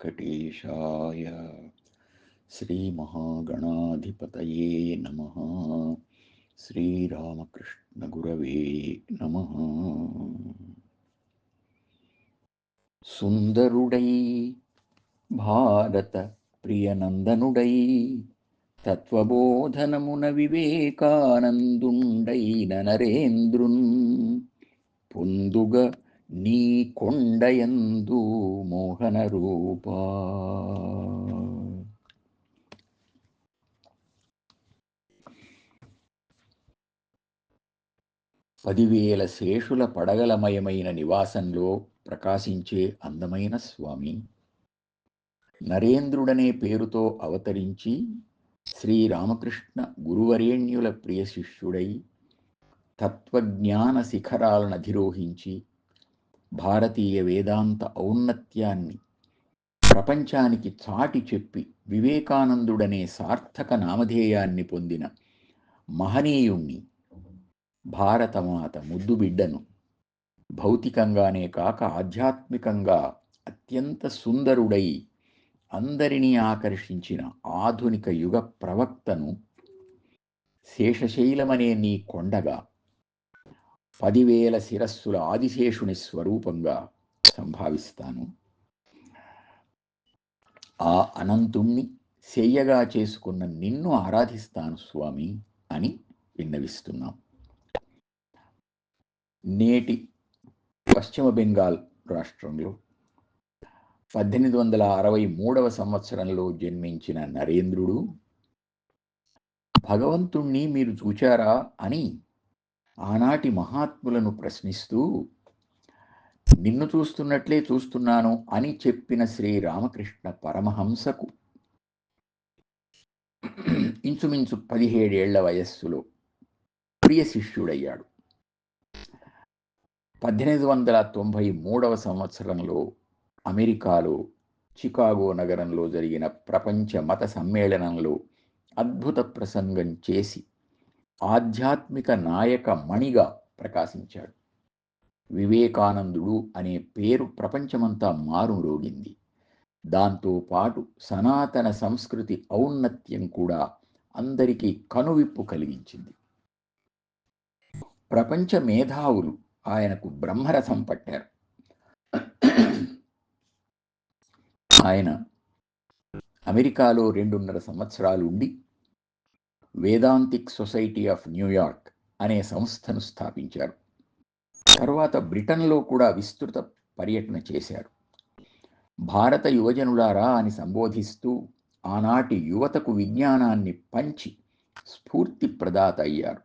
వెంకటేశాయ. శ్రీమహాగణాధిపతయే నమః. శ్రీరామకృష్ణగురవే నమః. సుందరుడై భారత ప్రియనందనుడై తత్వబోధనమున వివేకానందుండైన నరేంద్రున్ పొందుగ నీ కొండయందు మోహన రూపా. 10,000 శేషుల పడగలమయమైన నివాసంలో ప్రకాశించే అందమైన స్వామి, నరేంద్రుడనే పేరుతో అవతరించి శ్రీరామకృష్ణ గురువరేణ్యుల ప్రియ శిష్యుడై తత్వజ్ఞాన శిఖరాలను అధిరోహించి భారతీయ వేదాంత ఔన్నత్యాన్ని ప్రపంచానికి చాటి చెప్పి వివేకానందుడనే సార్థక నామధేయాన్ని పొందిన మహనీయుణ్ణి, భారతమాత ముద్దుబిడ్డను, భౌతికంగానే కాక ఆధ్యాత్మికంగా అత్యంత సుందరుడై అందరినీ ఆకర్షించిన ఆధునిక యుగ ప్రవక్తను శేషశైలమనే నీ కొండగా 10,000 శిరస్సుల ఆదిశేషుని స్వరూపంగా సంభావిస్తాను. ఆ అనంతుణ్ణి శయ్యగా చేసుకున్న నిన్ను ఆరాధిస్తాను స్వామి అని విన్నవిస్తున్నాం. నేటి పశ్చిమ బెంగాల్ రాష్ట్రంలో 1863వ సంవత్సరంలో జన్మించిన నరేంద్రుడు భగవంతుణ్ణి మీరు చూచారా అని ఆనాటి మహాత్ములను ప్రశ్నిస్తూ నిన్ను చూస్తున్నట్లే చూస్తున్నాను అని చెప్పిన శ్రీరామకృష్ణ పరమహంసకు ఇంచుమించు 17 ఏళ్ల వయస్సులో ప్రియ శిష్యుడయ్యాడు. 1893వ సంవత్సరంలో అమెరికాలో చికాగో నగరంలో జరిగిన ప్రపంచ మత సమ్మేళనంలో అద్భుత ప్రసంగం చేసి ఆధ్యాత్మిక నాయక మణిగా ప్రకాశించాడు. వివేకానందుడు అనే పేరు ప్రపంచమంతా మారుమ్రోగింది. దాంతో పాటు సనాతన సంస్కృతి ఔన్నత్యం కూడా అందరికీ కనువిప్పు కలిగించింది. ప్రపంచ మేధావులు ఆయనకు బ్రహ్మరథం పట్టారు. ఆయన అమెరికాలో 2.5 సంవత్సరాలు ఉండి వేదాంతిక్ సొసైటీ ఆఫ్ న్యూయార్క్ అనే సంస్థను స్థాపించారు. తరువాత బ్రిటన్లో కూడా విస్తృత పర్యటన చేశారు. భారత యువజనులారా అని సంబోధిస్తూ ఆనాటి యువతకు విజ్ఞానాన్ని పంచి స్ఫూర్తి ప్రదాత అయ్యారు.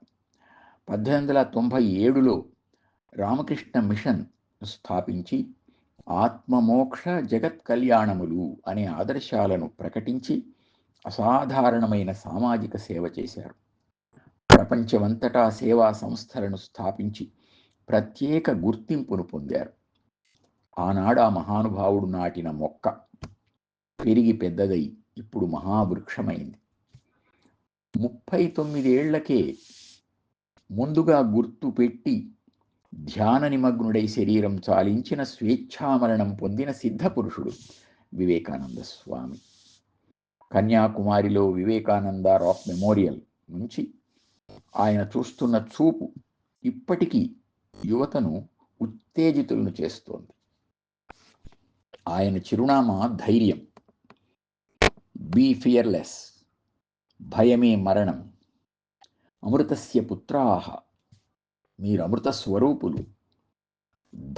1897లో రామకృష్ణ మిషన్ స్థాపించి ఆత్మమోక్ష జగత్ కళ్యాణములు అనే ఆదర్శాలను ప్రకటించి అసాధారణమైన సామాజిక సేవ చేశారు. ప్రపంచమంతటా సేవా సంస్థలను స్థాపించి ప్రత్యేక గుర్తింపును పొందారు. ఆనాడు ఆ మహానుభావుడు నాటిన మొక్క పెరిగి పెద్దదై ఇప్పుడు మహావృక్షమైంది. 39 ఏళ్లకే ముందుగా గుర్తు పెట్టి ధ్యాన నిమగ్నుడై శరీరం చాలించిన స్వేచ్ఛామరణం పొందిన సిద్ధపురుషుడు వివేకానంద స్వామి. కన్యాకుమారిలో వివేకానంద రాక్ మెమోరియల్ నుంచి ఆయన చూస్తున్న చూపు ఇప్పటికీ యువతను ఉత్తేజితులను చేస్తోంది. ఆయన చిరునామా ధైర్యం, బీ ఫియర్లెస్, భయమే మరణం, అమృతస్య పుత్రాహ, మీరు అమృత స్వరూపులు,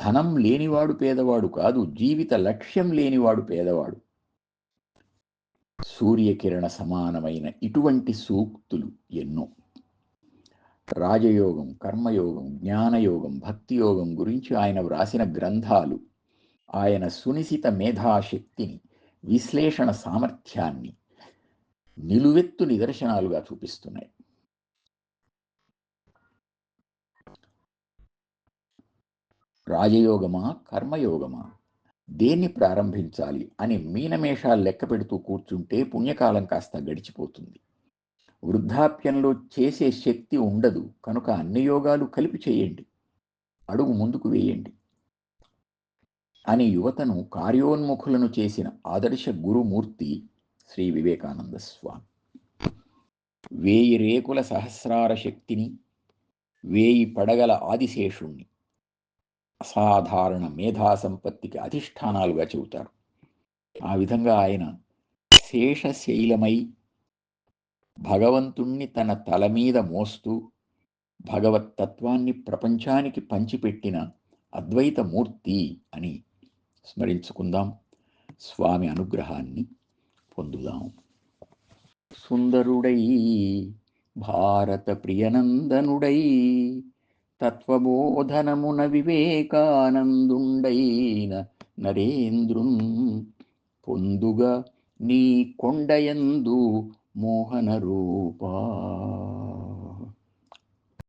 ధనం లేనివాడు పేదవాడు కాదు, జీవిత లక్ష్యం లేనివాడు పేదవాడు. సూర్యకిరణ సమానమైన ఇటువంటి సూక్తులు ఎన్నో. రాజయోగం, కర్మయోగం, జ్ఞానయోగం, భక్తియోగం గురించి ఆయన వ్రాసిన గ్రంథాలు ఆయన సునిశిత మేధాశక్తిని, విశ్లేషణ సామర్థ్యాన్ని నిలువెత్తు నిదర్శనాలుగా చూపిస్తున్నాయి. రాజయోగమా, కర్మయోగమా, దేన్ని ప్రారంభించాలి అని మీనమేషాలు లెక్క పెడుతూ కూర్చుంటే పుణ్యకాలం కాస్త గడిచిపోతుంది. వృద్ధాప్యంలో చేసే శక్తి ఉండదు కనుక అన్ని యోగాలు కలిపి చేయండి, అడుగు ముందుకు వేయండి. అని యువతను కార్యోన్ముఖులను చేసిన ఆదర్శ గురుమూర్తి శ్రీ వివేకానంద స్వామి. 1000 రేకుల సహస్రార శక్తిని, 1000 పడగల ఆదిశేషుణ్ణి అసాధారణ మేధా సంపత్తికి అధిష్టానాలుగా చెబుతారు. ఆ విధంగా ఆయన శేషశైలమై భగవంతుణ్ణి తన తల మీద మోస్తూ భగవత్తత్వాన్ని ప్రపంచానికి పంచిపెట్టిన అద్వైత మూర్తి అని స్మరించుకుందాం. స్వామి అనుగ్రహాన్ని పొందుదాం. సుందరుడై భారత ప్రియనందనుడై తత్వబోధనమున వివేకానందుండైన నరేంద్రున్ పొందుగా నీ కొండయందు మోహన రూపా.